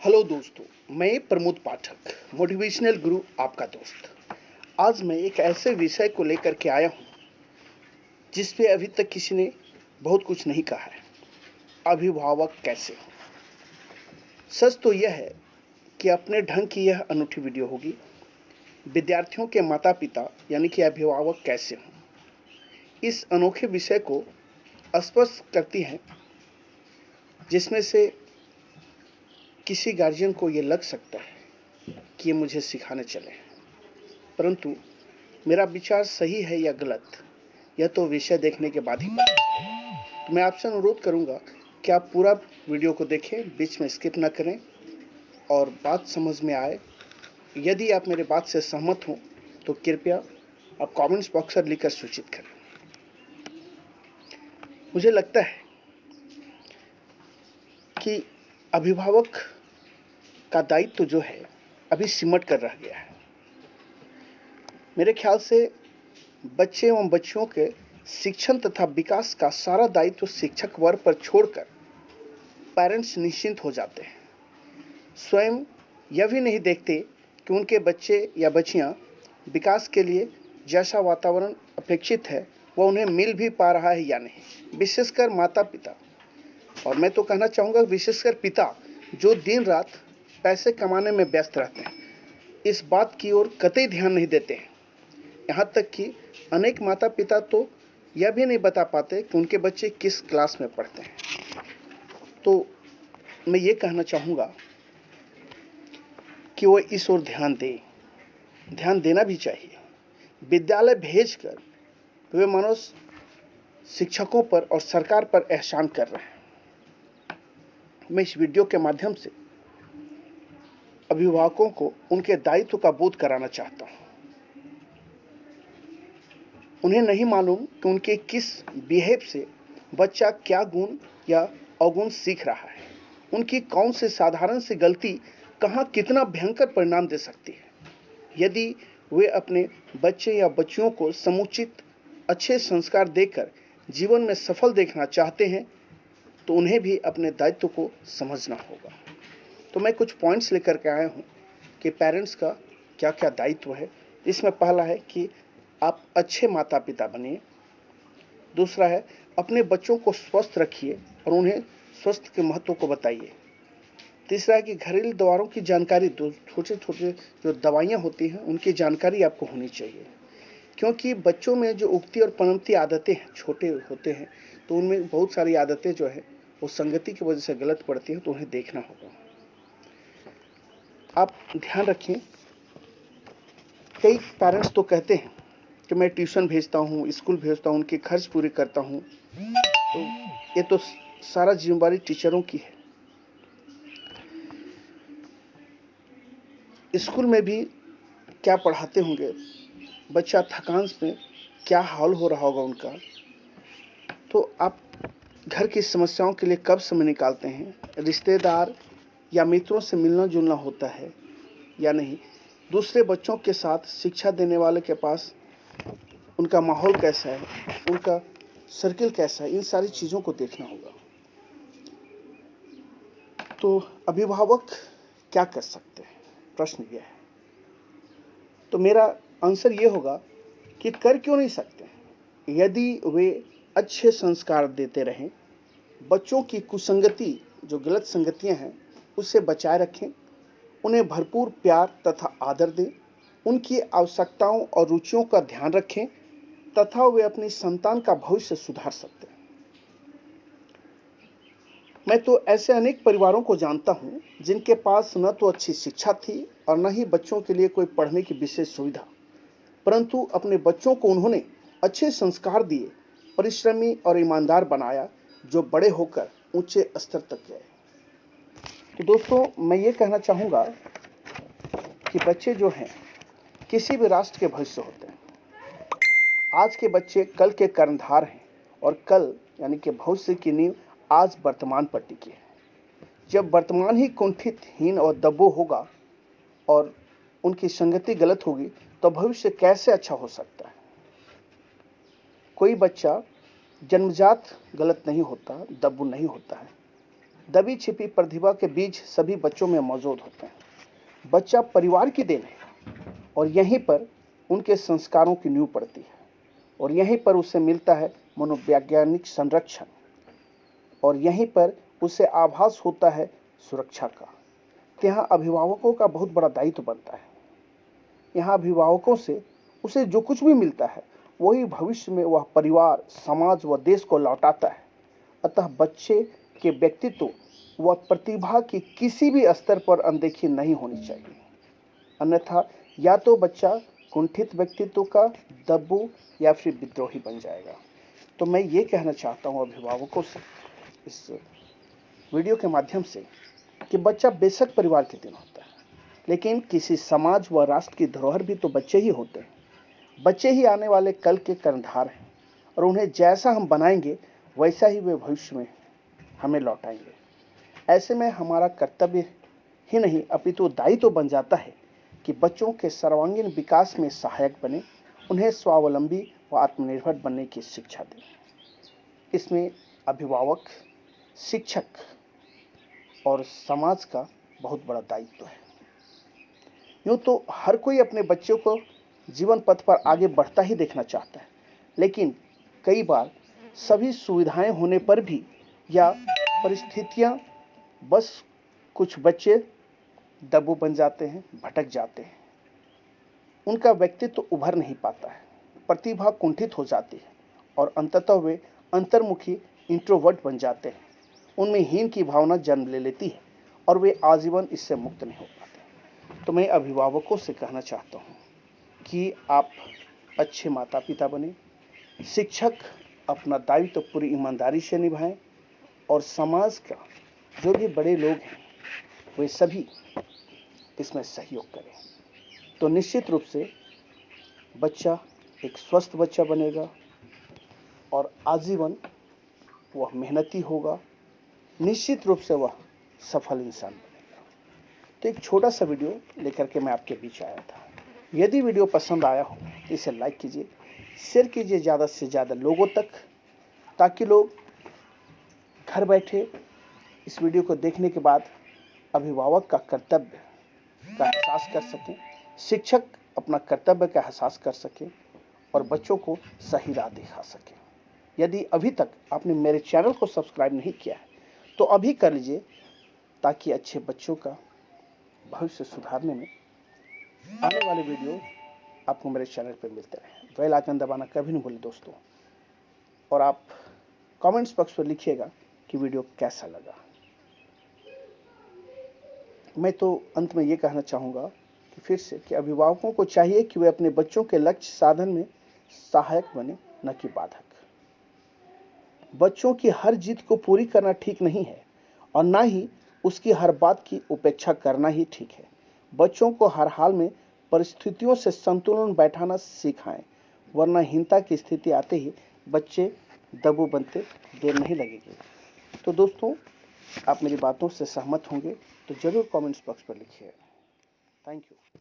Hello दोस्तों, मैं प्रमोद पाठक, motivational गुरु आपका दोस्त। आज मैं एक ऐसे विषय को लेकर के आया हूं जिस पे अभी तक किसी ने बहुत कुछ नहीं कहा है। अभिभावक कैसे हो। सच तो यह है कि अपने ढंग की यह अनूठी वीडियो होगी। विद्यार्थियों के माता पिता यानी कि अभिभावक कैसे हों, इस अनोखे विषय को स्पष्ट करती हैं, जिसमें से किसी गार्जियन को ये लग सकता है कि ये मुझे सिखाने चले हैं, परंतु मेरा विचार सही है या गलत, यह तो विषय देखने के बाद ही पता चलेगा। तो मैं आपसे अनुरोध करूंगा कि आप पूरा वीडियो को देखें, बीच में स्किप न करें और बात समझ में आए। यदि आप मेरे बात से सहमत हों तो कृपया आप कमेंट्स बॉक्स में लिखकर सूचित करें। मुझे लगता है कि अभिभावक का दायित्व जो है अभी सिमट कर रह गया है। मेरे ख्याल से बच्चे एवं बच्चियों के शिक्षण तथा विकास का सारा दायित्व शिक्षक वर्ग पर छोड़कर पेरेंट्स निश्चिंत हो जाते हैं। स्वयं यह भी नहीं देखते कि उनके बच्चे या बच्चियां विकास के लिए जैसा वातावरण अपेक्षित है वह उन्हें मिल भी पा रहा है या नहीं। विशेषकर माता पिता, और मैं तो कहना चाहूँगा विशेषकर पिता, जो दिन रात पैसे कमाने में व्यस्त रहते हैं, इस बात की ओर कतई ध्यान नहीं देते हैं। यहाँ तक कि अनेक माता पिता तो यह भी नहीं बता पाते कि उनके बच्चे किस क्लास में पढ़ते हैं। तो मैं ये कहना चाहूँगा कि वो इस ओर ध्यान देना भी चाहिए। विद्यालय भेजकर वे मानो शिक्षकों पर और सरकार पर एहसान कर रहे हैं। मैं इस वीडियो के माध्यम से अभिभावकों को उनके दायित्व का बोध कराना चाहता हूं। उन्हें नहीं मालूम कि उनके किस बिहेव से बच्चा क्या गुण या अवगुण सीख रहा है। उनकी कौन सी साधारण सी गलती कहां कितना भयंकर परिणाम दे सकती है। यदि वे अपने बच्चे या बच्चियों को समुचित अच्छे संस्कार देकर जीवन में सफल देखना चाहते हैं तो उन्हें भी अपने दायित्व को समझना होगा। तो मैं कुछ पॉइंट्स लेकर के आया हूं कि पेरेंट्स का क्या क्या दायित्व है। इसमें पहला है कि आप अच्छे माता पिता बनिए। दूसरा है अपने बच्चों को स्वस्थ रखिए और उन्हें स्वास्थ्य के महत्व को बताइए। तीसरा है कि घरेलू दवाओं की जानकारी, छोटे छोटे जो दवाइयाँ होती हैं उनकी जानकारी आपको होनी चाहिए, क्योंकि बच्चों में जो उगती और पनपती आदतें हैं, छोटे होते हैं तो उनमें बहुत सारी आदतें जो है वो संगति की वजह से गलत पड़ती है, तो उन्हें देखना होगा। आप ध्यान रखें, कई पेरेंट्स तो कहते हैं कि मैं ट्यूशन भेजता हूँ, स्कूल भेजता हूँ, उनके खर्च पूरे करता हूँ, तो ये तो सारा जिम्मेवारी टीचरों की है। स्कूल में भी क्या पढ़ाते होंगे, बच्चा थकान में क्या हाल हो रहा होगा उनका, तो आप घर की समस्याओं के लिए कब समय निकालते हैं, रिश्तेदार या मित्रों से मिलना जुलना होता है या नहीं, दूसरे बच्चों के साथ शिक्षा देने वाले के पास उनका माहौल कैसा है, उनका सर्किल कैसा है, इन सारी चीज़ों को देखना होगा। तो अभिभावक क्या कर सकते हैं, प्रश्न यह है। तो मेरा आंसर ये होगा कि कर क्यों नहीं सकते। यदि वे अच्छे संस्कार देते रहें, बच्चों की कुसंगति, जो गलत संगतियां हैं, उससे बचाए रखें, उन्हें भरपूर प्यार तथा आदर दें, उनकी आवश्यकताओं और रुचियों का ध्यान रखें तथा वे अपनी संतान का भविष्य सुधार सकते हैं। मैं तो ऐसे अनेक परिवारों को जानता हूं जिनके पास न तो अच्छी शिक्षा थी और न ही बच्चों के लिए कोई पढ़ने की विशेष सुविधा, परंतु अपने बच्चों को उन्होंने अच्छे संस्कार दिए, परिश्रमी और ईमानदार बनाया, जो बड़े होकर ऊंचे स्तर तक गए। तो दोस्तों, मैं ये कहना चाहूँगा कि बच्चे जो हैं किसी भी राष्ट्र के भविष्य होते हैं। आज के बच्चे कल के कर्णधार हैं और कल यानी कि भविष्य की नींव आज वर्तमान पर टिकी है। जब वर्तमान ही कुंठित, हीन और दबो होगा और उनकी संगति गलत होगी तो भविष्य कैसे अच्छा हो सकता है। कोई बच्चा जन्मजात गलत नहीं होता, दब्बू नहीं होता है, दबी छिपी प्रतिभा के बीज सभी बच्चों में मौजूद होते हैं। बच्चा परिवार की देन है और यहीं पर उनके संस्कारों की नींव पड़ती है और यहीं पर उसे मिलता है मनोवैज्ञानिक संरक्षण और यहीं पर उसे आभास होता है सुरक्षा का। यहाँ अभिभावकों का बहुत बड़ा दायित्व बनता है। यहाँ अभिभावकों से उसे जो कुछ भी मिलता है वही भविष्य में वह परिवार, समाज व देश को लौटाता है। अतः बच्चे के व्यक्तित्व व प्रतिभा की किसी भी स्तर पर अनदेखी नहीं होनी चाहिए, अन्यथा या तो बच्चा कुंठित व्यक्तित्व का दब्बू या फिर विद्रोही बन जाएगा। तो मैं ये कहना चाहता हूँ अभिभावकों से इस वीडियो के माध्यम से कि बच्चा बेशक परिवार के दिन होता है, लेकिन किसी समाज व राष्ट्र की धरोहर भी तो बच्चे ही होते हैं। बच्चे ही आने वाले कल के कर्णधार हैं और उन्हें जैसा हम बनाएंगे वैसा ही वे भविष्य में हमें लौटाएंगे। ऐसे में हमारा कर्तव्य ही नहीं अपितु दायित्व बन जाता है कि बच्चों के सर्वांगीण विकास में सहायक बने, उन्हें स्वावलंबी व आत्मनिर्भर बनने की शिक्षा दें। इसमें अभिभावक, शिक्षक और समाज का बहुत बड़ा दायित्व है। यूं तो हर कोई अपने बच्चों को जीवन पथ पर आगे बढ़ता ही देखना चाहता है, लेकिन कई बार सभी सुविधाएं होने पर भी या परिस्थितियां बस कुछ बच्चे दब्बू बन जाते हैं, भटक जाते हैं, उनका व्यक्तित्व उभर नहीं पाता है, प्रतिभा कुंठित हो जाती है और अंततः वे अंतर्मुखी इंट्रोवर्ट बन जाते हैं। उनमें हीन की भावना जन्म ले लेती है और वे आजीवन इससे मुक्त नहीं हो पाते। तो मैं अभिभावकों से कहना चाहता हूँ कि आप अच्छे माता पिता बने, शिक्षक अपना दायित्व पूरी ईमानदारी से निभाएं और समाज का जो भी बड़े लोग हैं वे सभी इसमें सहयोग करें। तो निश्चित रूप से बच्चा एक स्वस्थ बच्चा बनेगा और आजीवन वह मेहनती होगा, निश्चित रूप से वह सफल इंसान बनेगा। तो एक छोटा सा वीडियो लेकर के मैं आपके बीच आया था। यदि वीडियो पसंद आया हो तो इसे लाइक कीजिए, शेयर कीजिए ज़्यादा से ज़्यादा लोगों तक, ताकि लोग घर बैठे इस वीडियो को देखने के बाद अभिभावक का कर्तव्य का एहसास कर सकें, शिक्षक अपना कर्तव्य का एहसास कर सकें और बच्चों को सही राह दिखा सकें। यदि अभी तक आपने मेरे चैनल को सब्सक्राइब नहीं किया है तो अभी कर लीजिए, ताकि अच्छे बच्चों का भविष्य सुधारने में आने वाले वीडियो आपको मेरे चैनल पर मिलते रहें। बेल आइकन दबाना कभी नहीं भूलें दोस्तों, और आप कमेंट्स बॉक्स पर लिखिएगा कि वीडियो कैसा लगा। मैं तो अंत में ये कहना चाहूँगा कि फिर से कि अभिभावकों को चाहिए कि वे अपने बच्चों के लक्ष्य साधन में सहायक बने, न कि बाधक। बच्चों की हर जिद को पूरी करना ठीक नहीं है और ना ही उसकी हर बात की उपेक्षा करना ही ठीक है। बच्चों को हर हाल में परिस्थितियों से संतुलन बैठाना सिखाएं, वरना हीनता की स्थिति आते ही बच्चे दबू बनते देर नहीं लगेगी। तो दोस्तों, आप मेरी बातों से सहमत होंगे तो जरूर कमेंट्स बॉक्स पर लिखिए। Thank you.